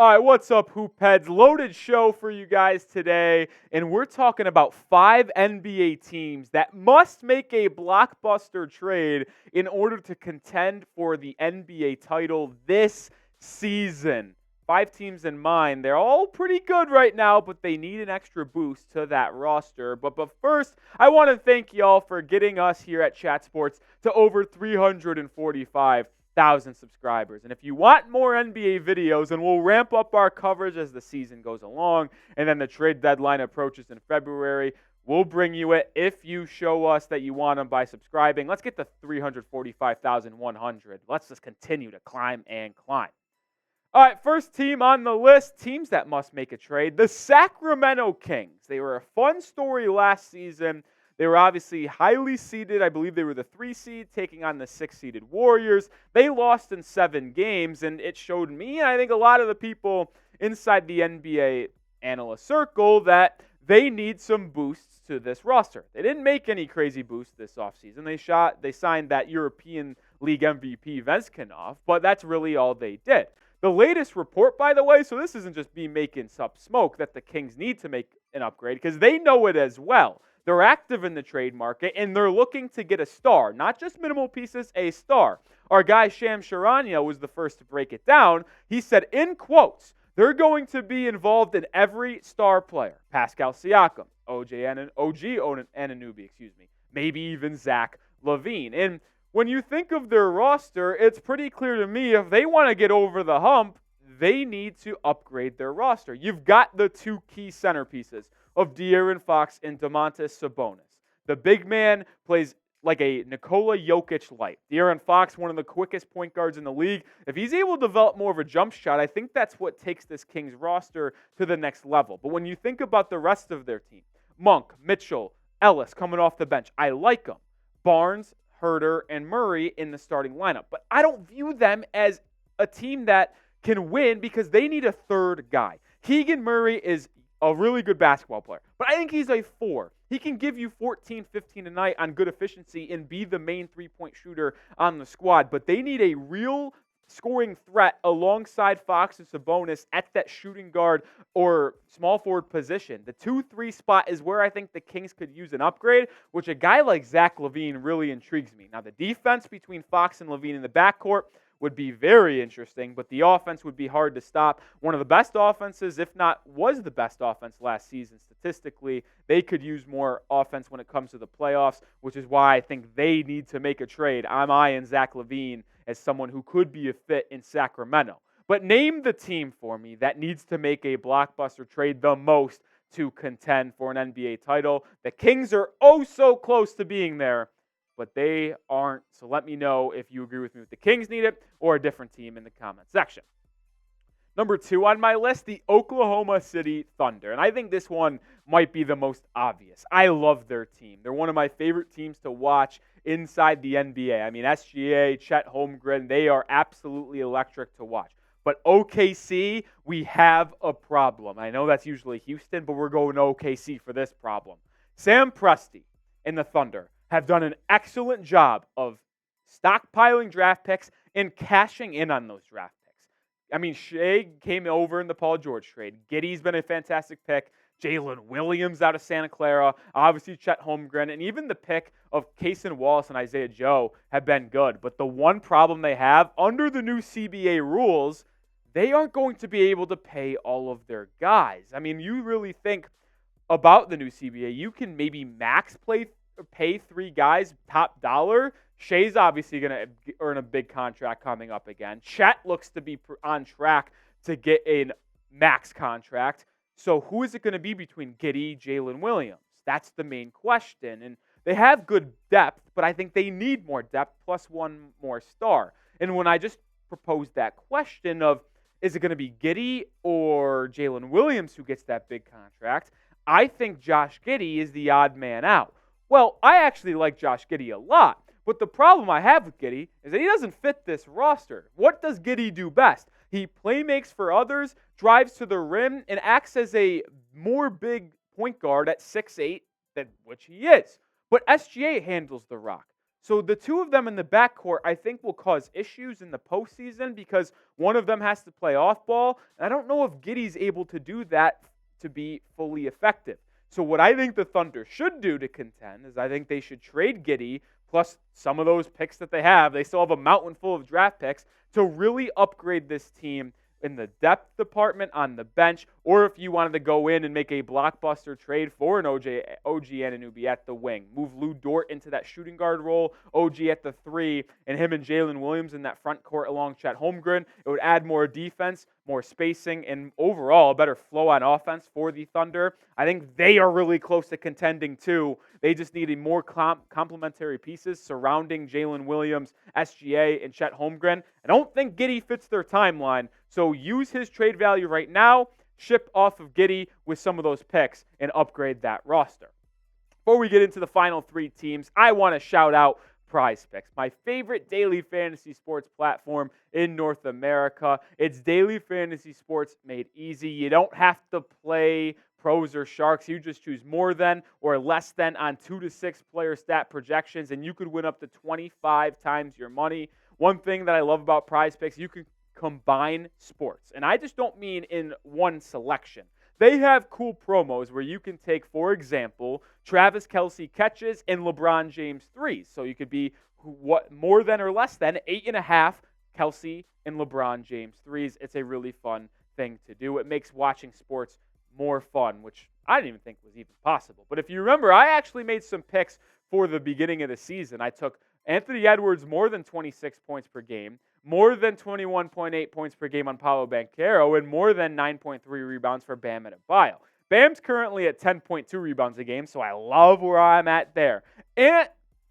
All right, what's up, Hoopheads? Loaded show for you guys today, and we're talking about 5 NBA teams that must make a blockbuster trade in order to contend for the NBA title this season. 5 teams in mind. They're all pretty good right now, but they need an extra boost to that roster. But first, I want to thank y'all for getting us here at Chat Sports to over 345,000 subscribers. And if you want more NBA videos, and we'll ramp up our coverage as the season goes along, and then the trade deadline approaches in February, we'll bring you it if you show us that you want them by subscribing. Let's get to 345,100. Let's just continue to climb and climb. All right, first team on the list, teams that must make a trade, the Sacramento Kings. They were a fun story last season. They were obviously highly seeded. I believe they were the 3 seed, taking on the 6-seeded Warriors. They lost in 7 games, and it showed me, and I think a lot of the people inside the NBA analyst circle, that they need some boosts to this roster. They didn't make any crazy boosts this offseason. They signed that European League MVP Vezenkov, but that's really all they did. The latest report, by the way, so this isn't just me making up smoke, that the Kings need to make an upgrade because they know it as well. They're active in the trade market, and they're looking to get a star, not just minimal pieces, a star. Our guy Shams Charania was the first to break it down. He said, in quotes, they're going to be involved in every star player. Pascal Siakam, OG Annunoby, maybe even Zach LaVine. And when you think of their roster, it's pretty clear to me if they want to get over the hump, they need to upgrade their roster. You've got the 2 key centerpieces of De'Aaron Fox and Domantas Sabonis. The big man plays like a Nikola Jokic light. De'Aaron Fox, one of the quickest point guards in the league. If he's able to develop more of a jump shot, I think that's what takes this Kings roster to the next level. But when you think about the rest of their team, Monk, Mitchell, Ellis coming off the bench, I like them. Barnes, Huerter, and Murray in the starting lineup. But I don't view them as a team that can win because they need a third guy. Keegan Murray is a really good basketball player, but I think he's a 4. He can give you 14, 15 a night on good efficiency and be the main 3-point shooter on the squad, but they need a real scoring threat alongside Fox and Sabonis at that shooting guard or small forward position. The 2-3 spot is where I think the Kings could use an upgrade, which a guy like Zach LaVine really intrigues me. Now, the defense between Fox and LaVine in the backcourt would be very interesting, but the offense would be hard to stop. One of the best offenses, if not was the best offense last season statistically. They could use more offense when it comes to the playoffs, which is why I think they need to make a trade. I'm eyeing Zach LaVine as someone who could be a fit in Sacramento. But name the team for me that needs to make a blockbuster trade the most to contend for an NBA title. The Kings are oh so close to being there, but they aren't. So let me know if you agree with me with the Kings need it or a different team in the comment section. Number 2 on my list, the Oklahoma City Thunder. And I think this one might be the most obvious. I love their team. They're one of my favorite teams to watch inside the NBA. I mean, SGA, Chet Holmgren, they are absolutely electric to watch. But OKC, we have a problem. I know that's usually Houston, but we're going to OKC for this problem. Sam Presti and the Thunder have done an excellent job of stockpiling draft picks and cashing in on those draft picks. I mean, Shai came over in the Paul George trade. Giddey's been a fantastic pick. Jalen Williams out of Santa Clara. Obviously, Chet Holmgren. And even the pick of Cason Wallace and Isaiah Joe have been good. But the one problem they have, under the new CBA rules, they aren't going to be able to pay all of their guys. I mean, you really think about the new CBA. You can maybe pay 3 guys top dollar. Shai's obviously going to earn a big contract coming up again. Chet looks to be on track to get a max contract. So who is it going to be between Giddey, Jalen Williams? That's the main question. And they have good depth, but I think they need more depth plus one more star. And when I just proposed that question of is it going to be Giddey or Jalen Williams who gets that big contract, I think Josh Giddey is the odd man out. Well, I actually like Josh Giddey a lot. But the problem I have with Giddey is that he doesn't fit this roster. What does Giddey do best? He playmakes for others, drives to the rim, and acts as a more big point guard at 6'8", than which he is. But SGA handles the rock. So the two of them in the backcourt, I think, will cause issues in the postseason because one of them has to play off ball. And I don't know if Giddey's able to do that to be fully effective. So what I think the Thunder should do to contend is I think they should trade Giddey plus some of those picks that they have. They still have a mountain full of draft picks to really upgrade this team in the depth department on the bench, or if you wanted to go in and make a blockbuster trade for an OG Annunoby at the wing, move Lou Dort into that shooting guard role, OG at the 3, and him and Jalen Williams in that front court along Chet Holmgren. It would add more defense, more spacing, and overall a better flow on offense for the Thunder. I think they are really close to contending too. They just needed more complementary pieces surrounding Jalen Williams, SGA, and Chet Holmgren. I don't think Giddey fits their timeline, so use his trade value right now, ship off of Giddey with some of those picks, and upgrade that roster. Before we get into the final 3 teams, I want to shout out Prize Picks, my favorite daily fantasy sports platform in North America. It's daily fantasy sports made easy. You don't have to play pros or sharks. You just choose more than or less than on 2 to 6 player stat projections, and you could win up to 25 times your money. One thing that I love about Prize Picks, you can combine sports. And I just don't mean in one selection. They have cool promos where you can take, for example, Travis Kelce catches and LeBron James threes. So you could be more than or less than 8.5 Kelce and LeBron James threes. It's a really fun thing to do. It makes watching sports more fun, which I didn't even think was even possible. But if you remember, I actually made some picks for the beginning of the season. I took Anthony Edwards more than 26 points per game, more than 21.8 points per game on Paolo Banchero, and more than 9.3 rebounds for Bam Adebayo. Bam's currently at 10.2 rebounds a game, so I love where I'm at there. And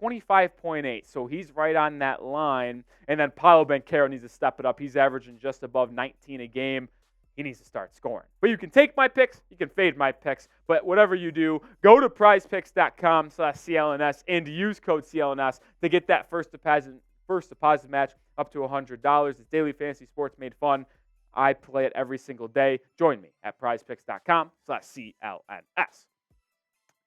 25.8, so he's right on that line. And then Paolo Banchero needs to step it up. He's averaging just above 19 a game. He needs to start scoring. But you can take my picks, you can fade my picks, but whatever you do, go to prizepicks.com/CLNS and use code CLNS to get that first deposit match up to $100. It's daily fantasy sports made fun. I play it every single day. Join me at prizepicks.com/CLNS.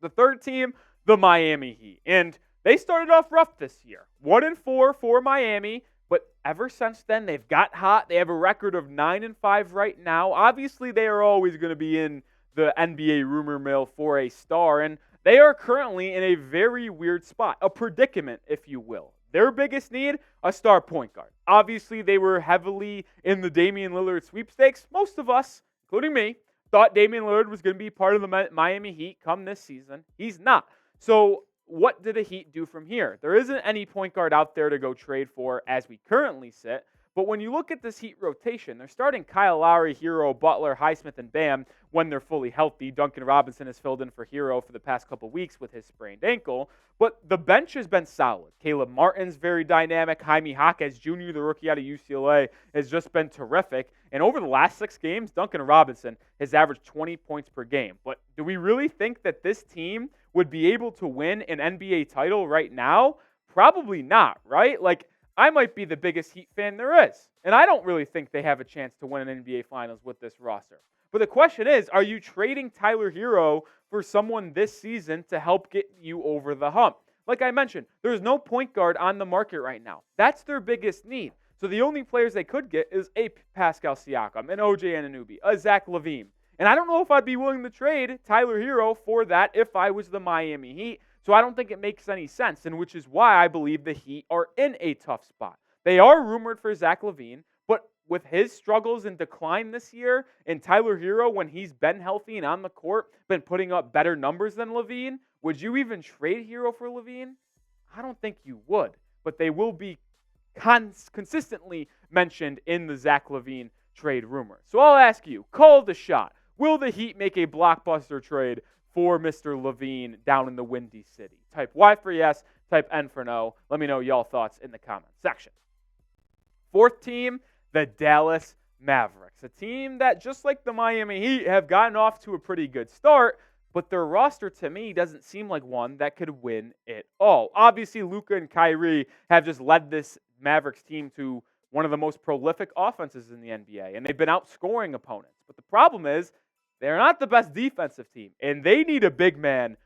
The third team, the Miami Heat. And they started off rough this year. 1-4 for Miami. But ever since then, they've got hot. They have a record of 9-5 right now. Obviously, they are always going to be in the NBA rumor mill for a star. And they are currently in a very weird spot, a predicament, if you will. Their biggest need, a star point guard. Obviously, they were heavily in the Damian Lillard sweepstakes. Most of us, including me, thought Damian Lillard was going to be part of the Miami Heat come this season. He's not. So what do the Heat do from here? There isn't any point guard out there to go trade for as we currently sit. But when you look at this Heat rotation, they're starting Kyle Lowry, Hero, Butler, Highsmith, and Bam when they're fully healthy. Duncan Robinson has filled in for Hero for the past couple weeks with his sprained ankle. But the bench has been solid. Caleb Martin's very dynamic. Jaime Jaquez Jr., the rookie out of UCLA, has just been terrific. And over the last 6 games, Duncan Robinson has averaged 20 points per game. But do we really think that this team would be able to win an NBA title right now? Probably not, right? Like, I might be the biggest Heat fan there is. And I don't really think they have a chance to win an NBA Finals with this roster. But the question is, are you trading Tyler Hero for someone this season to help get you over the hump? Like I mentioned, there's no point guard on the market right now. That's their biggest need. So the only players they could get is a Pascal Siakam, an OG Annunoby, a Zach LaVine. And I don't know if I'd be willing to trade Tyler Hero for that if I was the Miami Heat. So I don't think it makes any sense, and which is why I believe the Heat are in a tough spot. They are rumored for Zach LaVine, but with his struggles and decline this year, and Tyler Hero, when he's been healthy and on the court, been putting up better numbers than LaVine, would you even trade Hero for LaVine? I don't think you would, but they will be consistently mentioned in the Zach LaVine trade rumor. So I'll ask you, call the shot. Will the Heat make a blockbuster trade for Mr. LaVine down in the Windy City? Type Y for yes, type N for no. Let me know y'all thoughts in the comments section. Fourth team, the Dallas Mavericks. A team that, just like the Miami Heat, have gotten off to a pretty good start, but their roster, to me, doesn't seem like one that could win it all. Obviously, Luka and Kyrie have just led this Mavericks team to one of the most prolific offenses in the NBA, and they've been outscoring opponents. But the problem is, they're not the best defensive team, and they need a big man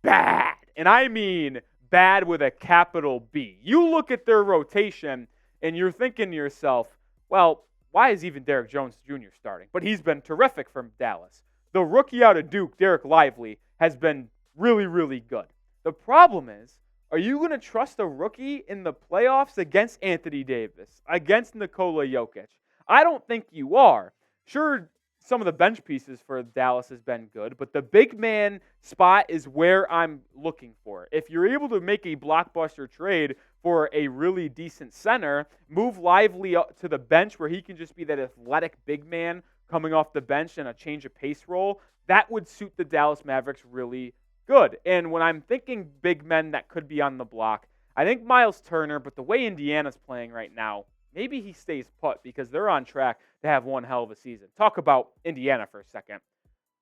bad. And I mean bad with a capital B. You look at their rotation and you're thinking to yourself, well, why is even Derrick Jones Jr. starting? But he's been terrific from Dallas. The rookie out of Duke, Derek Lively, has been really, really good. The problem is, are you going to trust a rookie in the playoffs against Anthony Davis, against Nikola Jokic? I don't think you are. Sure, some of the bench pieces for Dallas has been good, but the big man spot is where I'm looking for. If you're able to make a blockbuster trade for a really decent center, move Lively up to the bench where he can just be that athletic big man coming off the bench in a change of pace role, that would suit the Dallas Mavericks really good. And when I'm thinking big men that could be on the block, I think Miles Turner, but the way Indiana's playing right now, maybe he stays put because they're on track to have one hell of a season. Talk about Indiana for a second.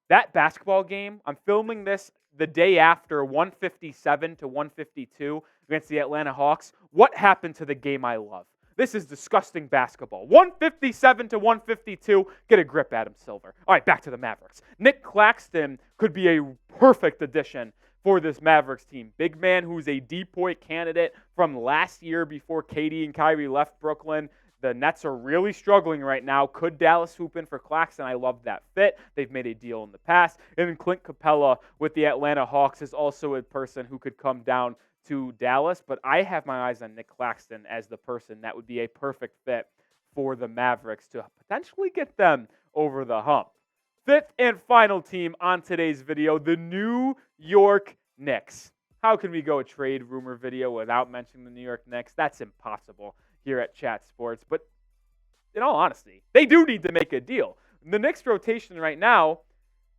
That basketball game, I'm filming this the day after 157 to 152 against the Atlanta Hawks. What happened to the game I love? This is disgusting basketball. 157 to 152. Get a grip, Adam Silver. All right, back to the Mavericks. Nick Claxton could be a perfect addition for this Mavericks team. Big man who's a D-point candidate from last year before KD and Kyrie left Brooklyn. The Nets are really struggling right now. Could Dallas swoop in for Claxton? I love that fit. They've made a deal in the past. And then Clint Capella with the Atlanta Hawks is also a person who could come down to Dallas. But I have my eyes on Nick Claxton as the person that would be a perfect fit for the Mavericks to potentially get them over the hump. Fifth and final team on today's video, the New York Knicks. How can we go a trade rumor video without mentioning the New York Knicks? That's impossible here at Chat Sports. But in all honesty, they do need to make a deal. The Knicks rotation right now,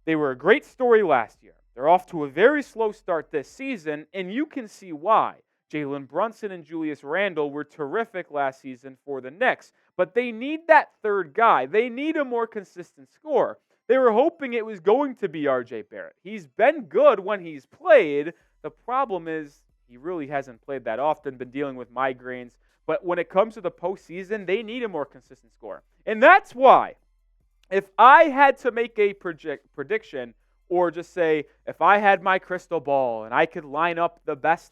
they were a great story last year. They're off to a very slow start this season, and you can see why. Jalen Brunson and Julius Randle were terrific last season for the Knicks, but they need that third guy. They need a more consistent scorer. They were hoping it was going to be RJ Barrett. He's been good when he's played. The problem is he really hasn't played that often, been dealing with migraines. But when it comes to the postseason, they need a more consistent scorer. And that's why, if I had to make a prediction, or just say, if I had my crystal ball and I could line up the best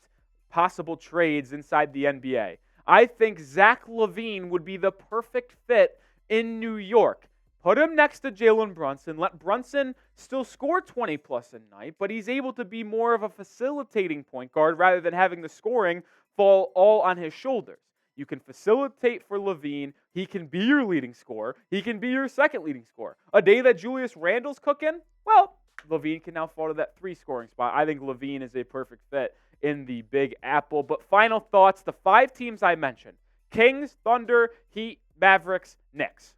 possible trades inside the NBA, I think Zach LaVine would be the perfect fit in New York. Put him next to Jalen Brunson. Let Brunson still score 20-plus a night, but he's able to be more of a facilitating point guard rather than having the scoring fall all on his shoulders. You can facilitate for LaVine. He can be your leading scorer. He can be your second leading scorer. A day that Julius Randle's cooking, well, LaVine can now fall to that 3-scoring spot. I think LaVine is a perfect fit in the Big Apple. But final thoughts, the 5 teams I mentioned, Kings, Thunder, Heat, Mavericks, Knicks.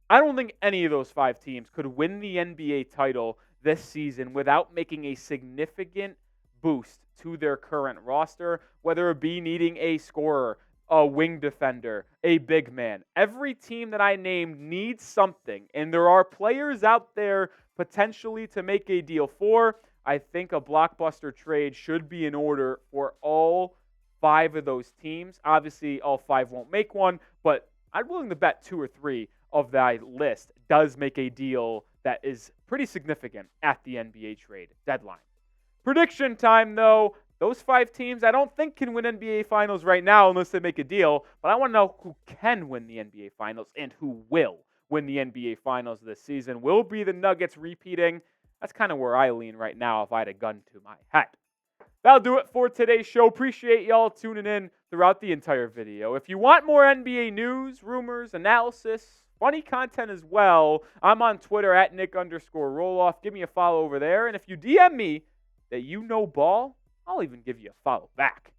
I don't think any of those 5 teams could win the NBA title this season without making a significant boost to their current roster, whether it be needing a scorer, a wing defender, a big man. Every team that I named needs something, and there are players out there potentially to make a deal for. I think a blockbuster trade should be in order for all 5 of those teams. Obviously, all 5 won't make one, but I'm willing to bet 2 or 3 of that list does make a deal that is pretty significant at the NBA trade deadline. Prediction time, though. Those 5 teams I don't think can win NBA Finals right now unless they make a deal, but I want to know who can win the NBA Finals and who will win the NBA Finals this season. Will be the Nuggets repeating? That's kind of where I lean right now if I had a gun to my head. That'll do it for today's show. Appreciate y'all tuning in throughout the entire video. If you want more NBA news, rumors, analysis, funny content as well, I'm on Twitter at Nick_Rohloff. Give me a follow over there. And if you DM me that you know ball, I'll even give you a follow back.